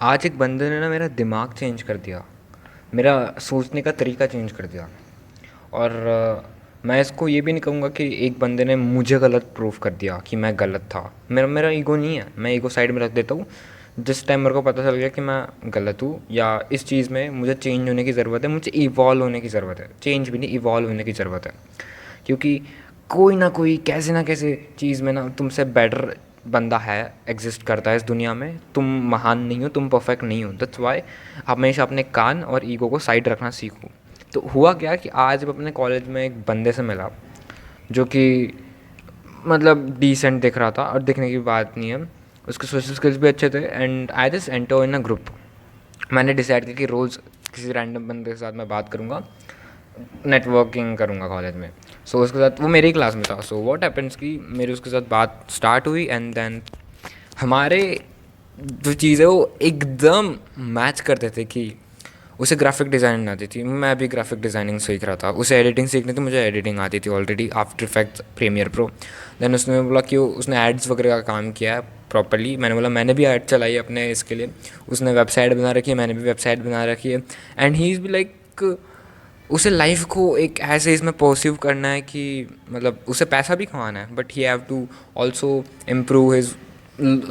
आज एक बंदे ने ना मेरा दिमाग चेंज कर दिया, मेरा सोचने का तरीका चेंज कर दिया। और मैं इसको ये भी नहीं कहूँगा कि एक बंदे ने मुझे गलत प्रूफ कर दिया कि मैं गलत था। मेरा मेरा ईगो नहीं है, मैं ईगो साइड में रख देता हूँ। जिस टाइम मेरे को पता चल गया कि मैं गलत हूँ या इस चीज़ में मुझे चेंज होने की ज़रूरत है, मुझे इवॉल्व होने की ज़रूरत है, चेंज भी नहीं इवॉल्व होने की ज़रूरत है। क्योंकि कोई ना कोई कैसे ना कैसे चीज़ में ना तुमसे बेटर बंदा है, एग्जिस्ट करता है इस दुनिया में। तुम महान नहीं हो, तुम परफेक्ट नहीं हो। दैट्स वाई हमेशा अपने कान और ईगो को साइड रखना सीखो। तो हुआ क्या कि आज मैं अपने कॉलेज में एक बंदे से मिला जो कि मतलब डिसेंट दिख रहा था, और दिखने की बात नहीं है, उसके सोशल स्किल्स भी अच्छे थे। And I just enter in a group. मैंने डिसाइड किया कि रोज़ किसी रैंडम बंदे के साथ मैं बात करूँगा, नेटवर्किंग करूँगा कॉलेज में। सो उसके साथ, वो मेरी ही क्लास में था। सो व्हाट हैपेंस कि मेरी उसके साथ बात स्टार्ट हुई, एंड देन हमारे जो चीज़ है वो एकदम मैच करते थे। कि उसे ग्राफिक डिज़ाइनिंग आती थी, मैं भी ग्राफिक डिज़ाइनिंग सीख रहा था। उसे एडिटिंग सीखनी थी, मुझे एडिटिंग आती थी already, After Effects, Premiere Pro. Then उसने बोला कि उसने एड्स वगैरह का काम किया है प्रॉपरली। मैंने बोला मैंने भी ऐड चलाई है अपने इसके लिए। उसने वेबसाइट बना रखी है, मैंने भी वेबसाइट बना रखी है। एंड ही इज़ भी लाइक, उसे लाइफ को एक ऐसे इसमें परसीव करना है कि मतलब उसे पैसा भी कमाना है, but he have to also improve his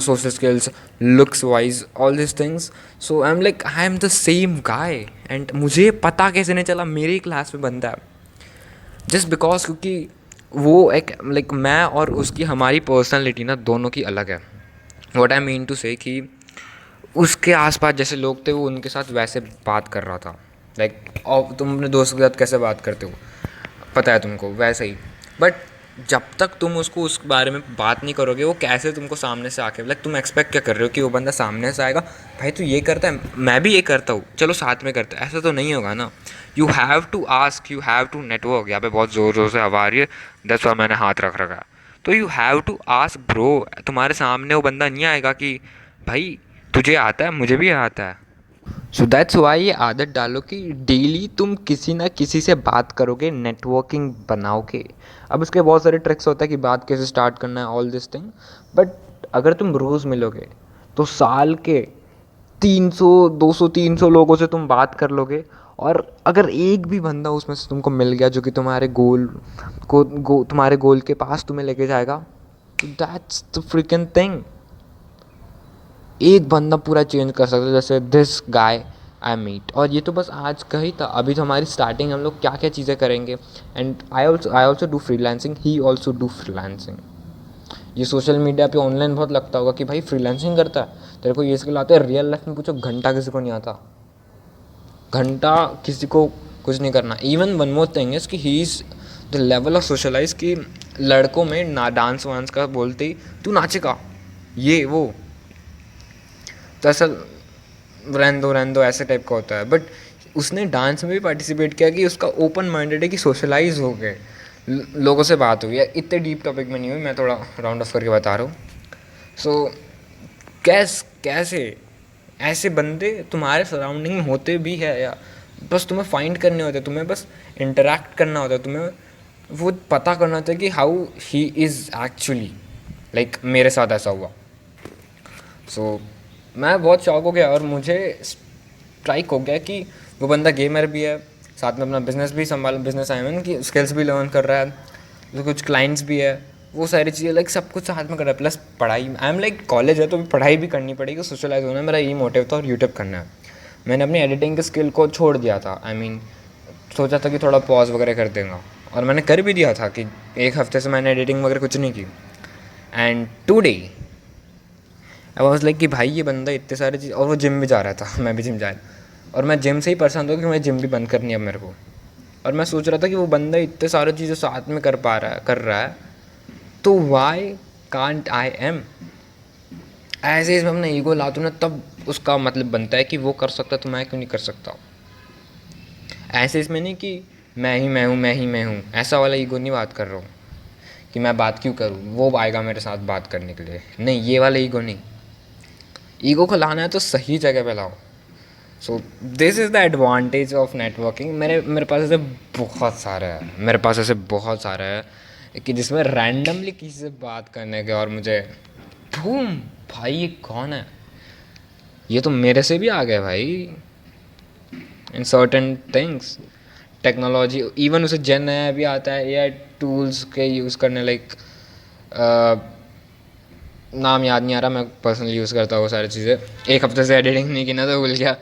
social skills, looks wise, all these things. So I'm like, I am the same guy. And मुझे पता कैसे नहीं चला मेरी क्लास में बंदा है, जस्ट बिकॉज क्योंकि वो एक लाइक मैं और उसकी हमारी पर्सनालिटी ना दोनों की अलग है। वॉट आई मीन टू से कि उसके आसपास जैसे लोग थे वो उनके साथ वैसे बात कर रहा था। लाइक और तुम अपने दोस्त के साथ कैसे बात करते हो पता है तुमको, वैसे ही। बट जब तक तुम उसको उस बारे में बात नहीं करोगे, वो कैसे तुमको सामने से आके, लाइक तुम एक्सपेक्ट क्या कर रहे हो कि वो बंदा सामने से आएगा, भाई तू ये करता है मैं भी ये करता हूँ चलो साथ में करते हैं, ऐसा तो नहीं होगा ना। You have to ask, you have to network. यहाँ पे बहुत ज़ोर ज़ोर से आवाज़ आ रही है, दैट्स व्हाई मैंने हाथ रख रखा है। तो you have to ask bro. तुम्हारे सामने वो बंदा नहीं आएगा कि भाई तुझे आता है मुझे भी आता है। सो दैट्स वाई ये आदत डालो कि डेली तुम किसी ना किसी से बात करोगे, नेटवर्किंग बनाओगे। अब उसके बहुत सारे ट्रिक्स होता है कि बात कैसे स्टार्ट करना है, ऑल दिस थिंग। बट अगर तुम रोज़ मिलोगे तो साल के 300 200 300 लोगों से तुम बात कर लोगे। और अगर एक भी बंदा उसमें से तुमको मिल गया जो कि तुम्हारे तुम्हारे गोल के पास तुम्हें लेके जाएगा, तो दैट्स द फ्रिकन थिंग। एक बंदा पूरा चेंज कर सकता है, जैसे दिस गाय आई मीट। और ये तो बस आज का ही था, अभी तो हमारी स्टार्टिंग, हम लोग क्या क्या चीज़ें करेंगे। And I also do freelancing, he also do freelancing. ये सोशल मीडिया पे ऑनलाइन बहुत लगता होगा कि भाई फ्रीलांसिंग करता है, तेरे को ये स्किल आता है। रियल लाइफ में पूछो, घंटा किसी को नहीं आता, घंटा किसी को कुछ नहीं करना। Even one more thing is कि he is the level of socialise कि लड़कों में ना डांस वांस का बोलते ही तू नाचेगा ये वो, तो ऐसा रहने दो ऐसे टाइप का होता है। बट उसने डांस में भी पार्टिसिपेट किया कि उसका ओपन माइंडेड है कि सोशलाइज हो गए, लोगों से बात हुई है। इतने डीप टॉपिक में नहीं हुई, मैं थोड़ा राउंड ऑफ करके बता रहा हूँ। सो कैसे ऐसे बंदे तुम्हारे सराउंडिंग में होते भी है, या बस तुम्हें फाइंड करने होते, तुम्हें बस इंटरेक्ट करना होता है, तुम्हें वो पता करना होता है कि how he is actually. Like मेरे साथ ऐसा हुआ। सो मैं बहुत शॉक हो गया, और मुझे स्ट्राइक हो गया कि वो बंदा गेमर भी है, साथ में अपना बिजनेस भी संभाल, बिजनेस आई मीन कि स्किल्स भी लर्न कर रहा है, तो कुछ क्लाइंट्स भी है, वो सारी चीज़ें लाइक सब कुछ साथ में कर रहा है। प्लस पढ़ाई, आई एम लाइक कॉलेज है तो पढ़ाई भी करनी पड़ेगी, सोशलाइज होना है, मेरा यही मोटिव था, और यूट्यूब करना है। मैंने अपनी एडिटिंग के स्किल को छोड़ दिया था, आई मीन सोचा था कि थोड़ा पॉज वगैरह कर देगा, और मैंने कर भी दिया था कि एक हफ्ते से मैंने एडिटिंग वगैरह कुछ नहीं की। And today I was like कि भाई ये बंदा इतने सारे चीज़, और वो जिम भी जा रहा था, मैं भी जिम जा रहा, और मैं जिम से ही परेशान था कि मैं जिम भी बंद करनी है अब मेरे को। और मैं सोच रहा था कि वो बंदा इतने सारी चीज़ें साथ में कर रहा है, तो वाई कांट आई एम। ऐसे इसमें अपना ईगो लाता हूँ ना, तब उसका मतलब बनता है कि वो कर सकता तो मैं क्यों नहीं कर सकता। ऐसे इसमें नहीं कि मैं ही मैं हूँ, मैं ही मैं हूँ, ऐसा वाला ईगो नहीं बात कर रहा हूँ कि मैं बात क्यों करूँ, वो आएगा मेरे साथ बात करने के लिए, नहीं, ये वाला ईगो नहीं। ईगो को लाना है तो सही जगह पे लाओ। So this is the advantage of networking. मेरे मेरे पास ऐसे बहुत सारे है, मेरे पास ऐसे बहुत सारे है कि जिसमें रैंडमली किसी से बात करने के, और मुझे बूम, भाई ये कौन है, ये तो मेरे से भी आ गए भाई in certain things. Technology even उसे जेन नया भी आता है एआई टूल्स के यूज़ करने, लाइक नाम याद नहीं आ रहा, मैं पर्सनली यूज़ करता हूँ वो सारी चीज़ें। एक हफ्ते से एडिटिंग नहीं की ना तो भूल गया।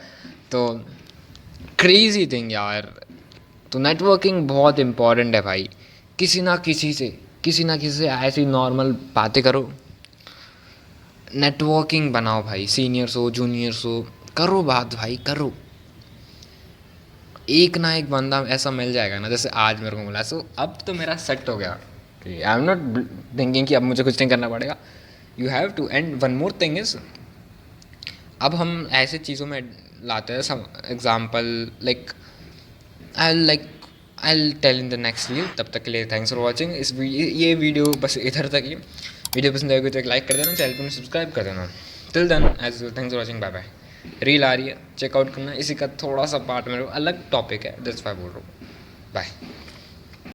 तो क्रेजी थिंग यार। तो नेटवर्किंग बहुत इम्पॉर्टेंट है भाई। किसी ना किसी से ऐसी नॉर्मल बातें करो, नेटवर्किंग बनाओ भाई, सीनियर्स हो जूनियर्स हो, करो बात भाई करो। एक ना एक बंदा ऐसा मिल जाएगा ना, जैसे आज मेरे को मिला। सो अब तो मेरा सेट हो गया कि आई एम नॉट थिंकिंग कि अब मुझे कुछ नहीं करना पड़ेगा। You have to. And one more thing is, अब हम ऐसे चीज़ों में लाते हैं some example, like I tell in the next video. तब तक के लिए थैंक्स फॉर वॉचिंग। ये वीडियो बस इधर तक ही। वीडियो पसंद आएगी तो एक लाइक कर देना, चैनल को सब्सक्राइब कर देना। Till then as thanks for watching, bye bye. Reel आ रही है, चेकआउट करना। इसी का थोड़ा सा पार्ट मेरे को अलग टॉपिक है, दैट्स व्हाई बोल रहा हूँ। बाय।